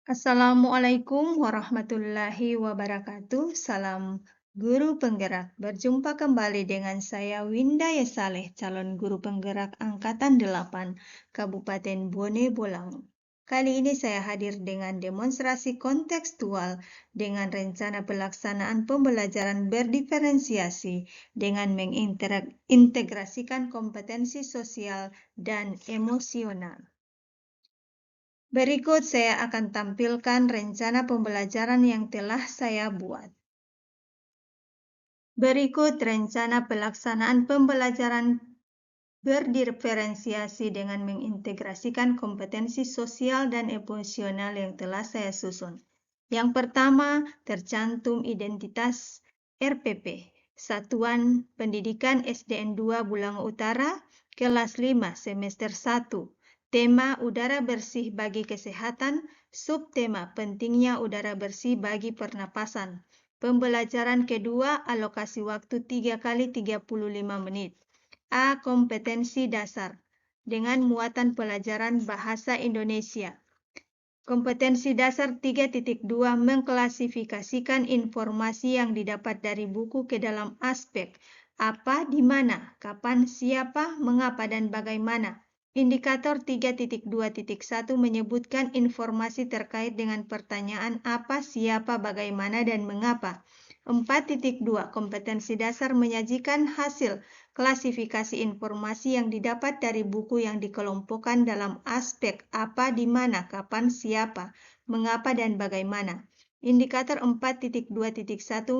Assalamualaikum warahmatullahi wabarakatuh. Salam guru penggerak. Berjumpa kembali dengan saya Winda Yesaleh, calon guru penggerak Angkatan 8, Kabupaten Bone Bolango. Kali ini saya hadir dengan demonstrasi kontekstual dengan rencana pelaksanaan pembelajaran berdiferensiasi dengan mengintegrasikan kompetensi sosial dan emosional. Berikut saya akan tampilkan rencana pembelajaran yang telah saya buat. Berikut rencana pelaksanaan pembelajaran berdiferensiasi dengan mengintegrasikan kompetensi sosial dan emosional yang telah saya susun. Yang pertama, tercantum identitas RPP, Satuan Pendidikan SDN 2 Bulango Utara, kelas 5, semester 1. Tema udara bersih bagi kesehatan, subtema pentingnya udara bersih bagi pernapasan. Pembelajaran kedua, alokasi waktu 3 kali 35 menit. A. Kompetensi dasar dengan muatan pelajaran bahasa Indonesia. Kompetensi dasar 3.2 mengklasifikasikan informasi yang didapat dari buku ke dalam aspek apa, di mana, kapan, siapa, mengapa, dan bagaimana. Indikator 3.2.1 menyebutkan informasi terkait dengan pertanyaan apa, siapa, bagaimana, dan mengapa. 4.2 Kompetensi dasar menyajikan hasil klasifikasi informasi yang didapat dari buku yang dikelompokkan dalam aspek apa, di mana, kapan, siapa, mengapa, dan bagaimana. Indikator 4.2.1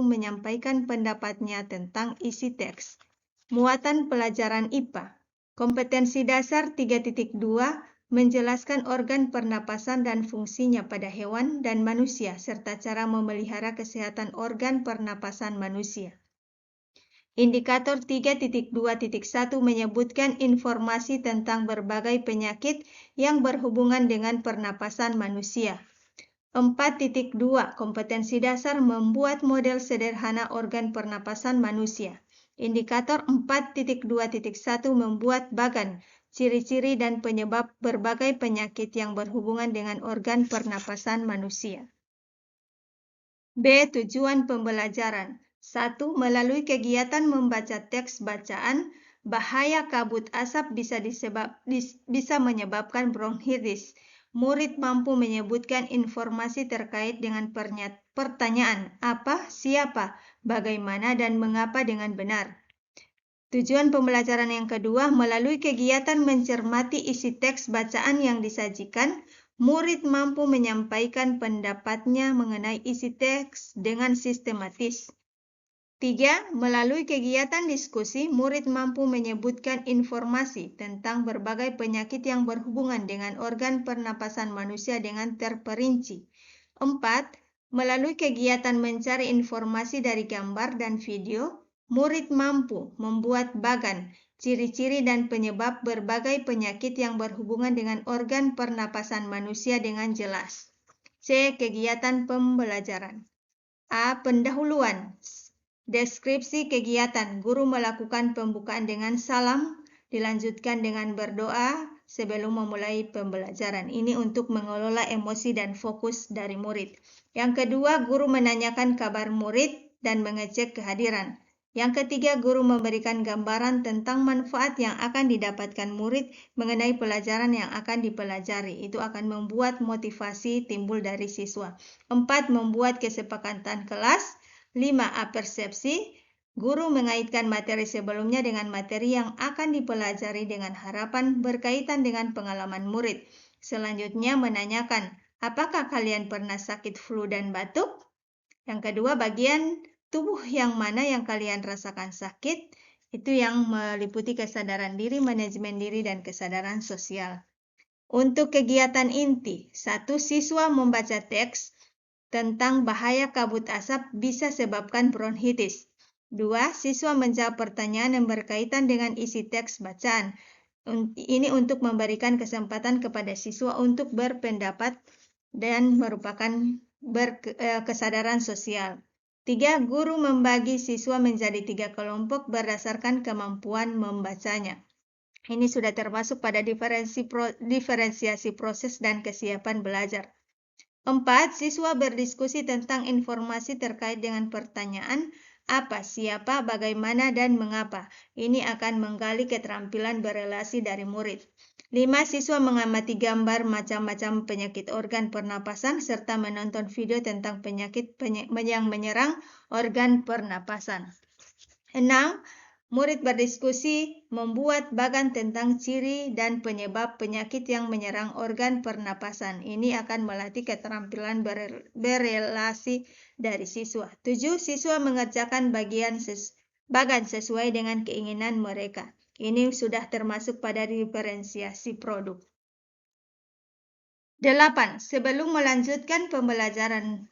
menyampaikan pendapatnya tentang isi teks. Muatan pelajaran IPA. Kompetensi dasar 3.2 menjelaskan organ pernapasan dan fungsinya pada hewan dan manusia, serta cara memelihara kesehatan organ pernapasan manusia. Indikator 3.2.1 menyebutkan informasi tentang berbagai penyakit yang berhubungan dengan pernapasan manusia. 4.2 Kompetensi dasar membuat model sederhana organ pernapasan manusia. Indikator 4.2.1 membuat bagan, ciri-ciri dan penyebab berbagai penyakit yang berhubungan dengan organ pernapasan manusia. B. Tujuan pembelajaran. 1. Melalui kegiatan membaca teks bacaan, bahaya kabut asap bisa menyebabkan bronkitis. Murid mampu menyebutkan informasi terkait dengan pertanyaan apa, siapa, bagaimana, dan mengapa dengan benar. Tujuan pembelajaran yang kedua, melalui kegiatan mencermati isi teks bacaan yang disajikan, murid mampu menyampaikan pendapatnya mengenai isi teks dengan sistematis. 3. Melalui kegiatan diskusi, murid mampu menyebutkan informasi tentang berbagai penyakit yang berhubungan dengan organ pernapasan manusia dengan terperinci. 4. Melalui kegiatan mencari informasi dari gambar dan video, murid mampu membuat bagan, ciri-ciri dan penyebab berbagai penyakit yang berhubungan dengan organ pernapasan manusia dengan jelas. C. Kegiatan pembelajaran. A. Pendahuluan. Deskripsi kegiatan. Guru melakukan pembukaan dengan salam, dilanjutkan dengan berdoa sebelum memulai pembelajaran. Ini untuk mengelola emosi dan fokus dari murid. Yang kedua, guru menanyakan kabar murid dan mengecek kehadiran. Yang ketiga, guru memberikan gambaran tentang manfaat yang akan didapatkan murid mengenai pelajaran yang akan dipelajari. Itu akan membuat motivasi timbul dari siswa. 4. Membuat kesepakatan kelas. 5. Apersepsi. Guru mengaitkan materi sebelumnya dengan materi yang akan dipelajari dengan harapan berkaitan dengan pengalaman murid. Selanjutnya menanyakan, apakah kalian pernah sakit flu dan batuk? Yang kedua, bagian tubuh yang mana yang kalian rasakan sakit? Itu yang meliputi kesadaran diri, manajemen diri, dan kesadaran sosial. Untuk kegiatan inti, 1. Siswa membaca teks tentang bahaya kabut asap bisa sebabkan bronkitis. 2. Siswa menjawab pertanyaan yang berkaitan dengan isi teks bacaan. Ini untuk memberikan kesempatan kepada siswa untuk berpendapat dan merupakan kesadaran sosial. 3. Guru membagi siswa menjadi 3 kelompok berdasarkan kemampuan membacanya. Ini sudah termasuk pada diferensiasi proses dan kesiapan belajar. 4. Siswa berdiskusi tentang informasi terkait dengan pertanyaan apa, siapa, bagaimana, dan mengapa. Ini akan menggali keterampilan berelasi dari murid. 5. Siswa mengamati gambar macam-macam penyakit organ pernapasan serta menonton video tentang penyakit yang menyerang organ pernapasan. 6. Murid berdiskusi membuat bagan tentang ciri dan penyebab penyakit yang menyerang organ pernapasan. Ini akan melatih keterampilan berelasi dari siswa. 7. Siswa mengerjakan bagan sesuai dengan keinginan mereka. Ini sudah termasuk pada diferensiasi produk. 8. Sebelum melanjutkan pembelajaran,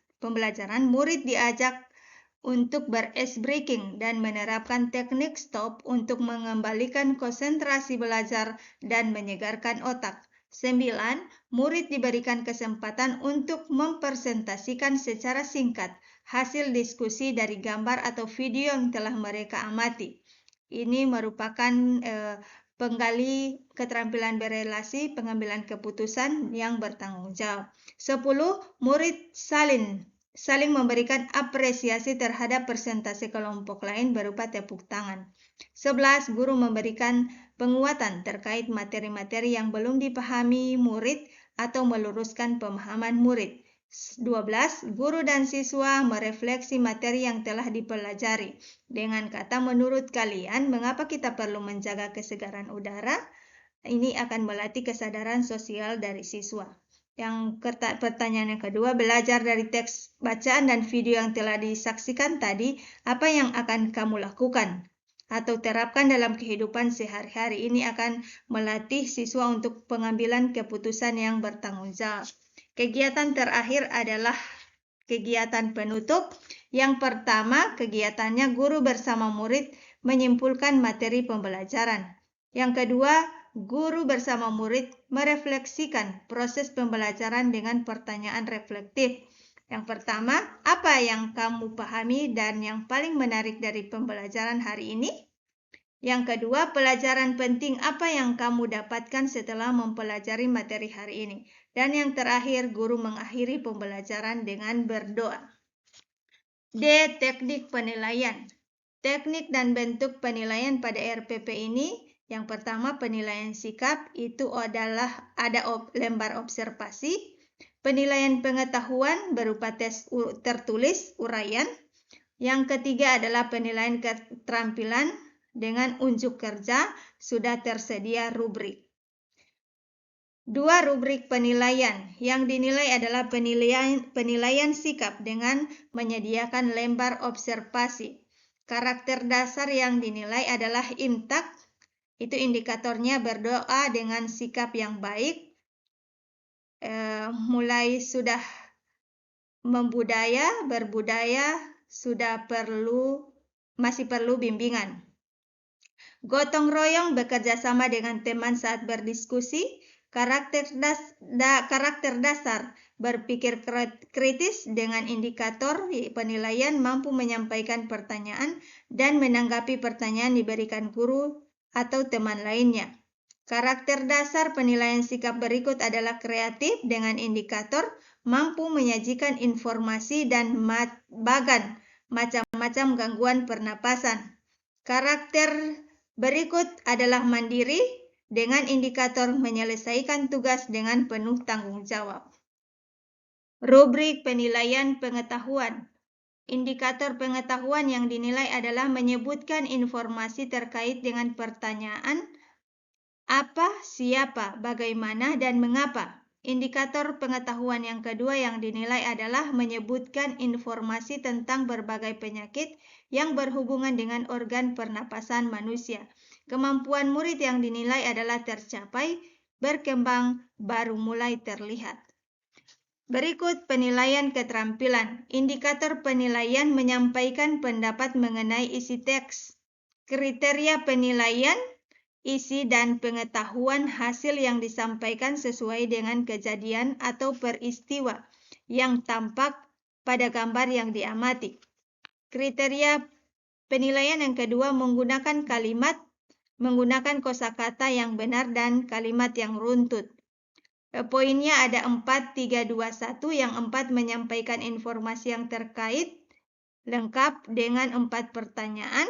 murid diajak untuk ber-ice breaking dan menerapkan teknik stop untuk mengembalikan konsentrasi belajar dan menyegarkan otak. 9. Murid diberikan kesempatan untuk mempresentasikan secara singkat hasil diskusi dari gambar atau video yang telah mereka amati. Ini merupakan penggali keterampilan berelasi, pengambilan keputusan yang bertanggung jawab. 10. Murid saling memberikan apresiasi terhadap presentasi kelompok lain berupa tepuk tangan. 11. Guru memberikan penguatan terkait materi-materi yang belum dipahami murid atau meluruskan pemahaman murid. 12. Guru dan siswa merefleksi materi yang telah dipelajari. Dengan kata, menurut kalian, mengapa kita perlu menjaga kesegaran udara? Ini akan melatih kesadaran sosial dari siswa. Yang pertanyaan yang kedua, belajar dari teks bacaan dan video yang telah disaksikan tadi, apa yang akan kamu lakukan atau terapkan dalam kehidupan sehari-hari? Ini akan melatih siswa untuk pengambilan keputusan yang bertanggung jawab. Kegiatan terakhir adalah kegiatan penutup. Yang pertama, kegiatannya guru bersama murid menyimpulkan materi pembelajaran. Yang kedua, guru bersama murid merefleksikan proses pembelajaran dengan pertanyaan reflektif. Yang pertama, apa yang kamu pahami dan yang paling menarik dari pembelajaran hari ini? Yang kedua, pelajaran penting apa yang kamu dapatkan setelah mempelajari materi hari ini. Dan yang terakhir, guru mengakhiri pembelajaran dengan berdoa. D. Teknik penilaian. Teknik dan bentuk penilaian pada RPP ini, yang pertama penilaian sikap, itu adalah ada lembar observasi. Penilaian pengetahuan berupa tes tertulis, uraian. Yang ketiga adalah penilaian keterampilan dengan unjuk kerja, sudah tersedia rubrik. 2. Rubrik penilaian. Yang dinilai adalah penilaian sikap dengan menyediakan lembar observasi. Karakter dasar yang dinilai adalah imtak. Itu indikatornya berdoa dengan sikap yang baik. Mulai sudah berbudaya, masih perlu bimbingan. Gotong royong, bekerja sama dengan teman saat berdiskusi. Karakter dasar, berpikir kritis dengan indikator penilaian mampu menyampaikan pertanyaan dan menanggapi pertanyaan diberikan guru atau teman lainnya. Karakter dasar penilaian sikap berikut adalah kreatif dengan indikator mampu menyajikan informasi dan bagan macam-macam gangguan pernapasan. Karakter berikut adalah mandiri dengan indikator menyelesaikan tugas dengan penuh tanggung jawab. Rubrik penilaian pengetahuan. Indikator pengetahuan yang dinilai adalah menyebutkan informasi terkait dengan pertanyaan apa, siapa, bagaimana, dan mengapa. Indikator pengetahuan yang kedua yang dinilai adalah menyebutkan informasi tentang berbagai penyakit yang berhubungan dengan organ pernapasan manusia. Kemampuan murid yang dinilai adalah tercapai, berkembang, baru mulai terlihat. Berikut penilaian keterampilan. Indikator penilaian menyampaikan pendapat mengenai isi teks. Kriteria penilaian, isi dan pengetahuan hasil yang disampaikan sesuai dengan kejadian atau peristiwa yang tampak pada gambar yang diamati. Kriteria penilaian yang kedua menggunakan kosakata yang benar dan kalimat yang runtut. Poinnya ada 4, 3, 2, 1. Yang 4 menyampaikan informasi yang terkait lengkap dengan 4 pertanyaan.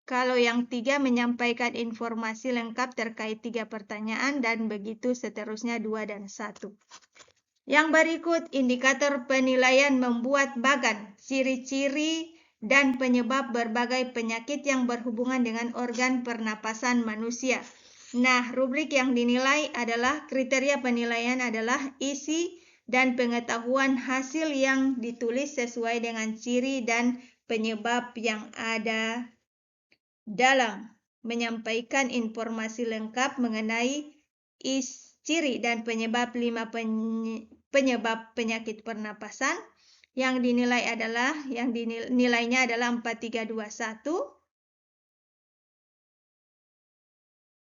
Kalau yang 3 menyampaikan informasi lengkap terkait 3 pertanyaan dan begitu seterusnya 2 dan 1. Yang berikut indikator penilaian membuat bagan, ciri-ciri dan penyebab berbagai penyakit yang berhubungan dengan organ pernapasan manusia. Nah, rubrik yang dinilai adalah kriteria penilaian adalah isi dan pengetahuan hasil yang ditulis sesuai dengan ciri dan penyebab yang ada dalam menyampaikan informasi lengkap mengenai ciri dan penyebab 5 penyebab penyakit pernapasan. Yang dinilai adalah nilainya adalah 4, 3, 2, 1.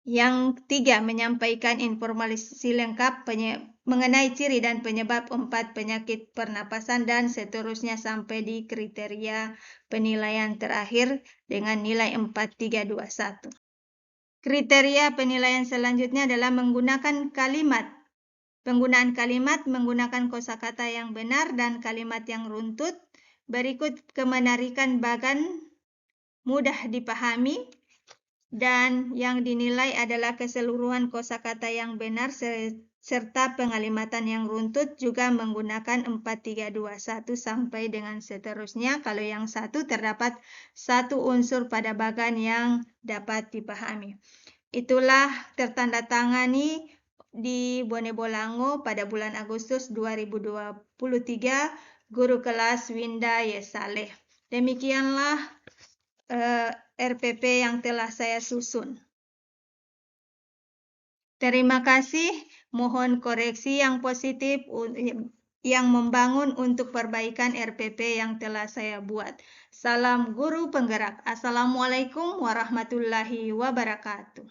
Yang 3 menyampaikan informasi lengkap mengenai ciri dan penyebab 4 penyakit pernapasan dan seterusnya sampai di kriteria penilaian terakhir dengan nilai 4, 3, 2, 1. Kriteria penilaian selanjutnya adalah menggunakan kalimat. Penggunaan kalimat menggunakan kosakata yang benar dan kalimat yang runtut. Berikut kemenarikan bagan mudah dipahami. Dan yang dinilai adalah keseluruhan kosakata yang benar serta pengalimatan yang runtut juga menggunakan 4, 3, 2, 1 sampai dengan seterusnya. Kalau yang 1 terdapat 1 unsur pada bagan yang dapat dipahami. Itulah tertandatangani di Bone Bolango pada bulan Agustus 2023 guru kelas Winda Yesaleh. Demikianlah RPP yang telah saya susun. Terima kasih, mohon koreksi yang positif yang membangun untuk perbaikan RPP yang telah saya buat. Salam guru penggerak. Assalamualaikum warahmatullahi wabarakatuh.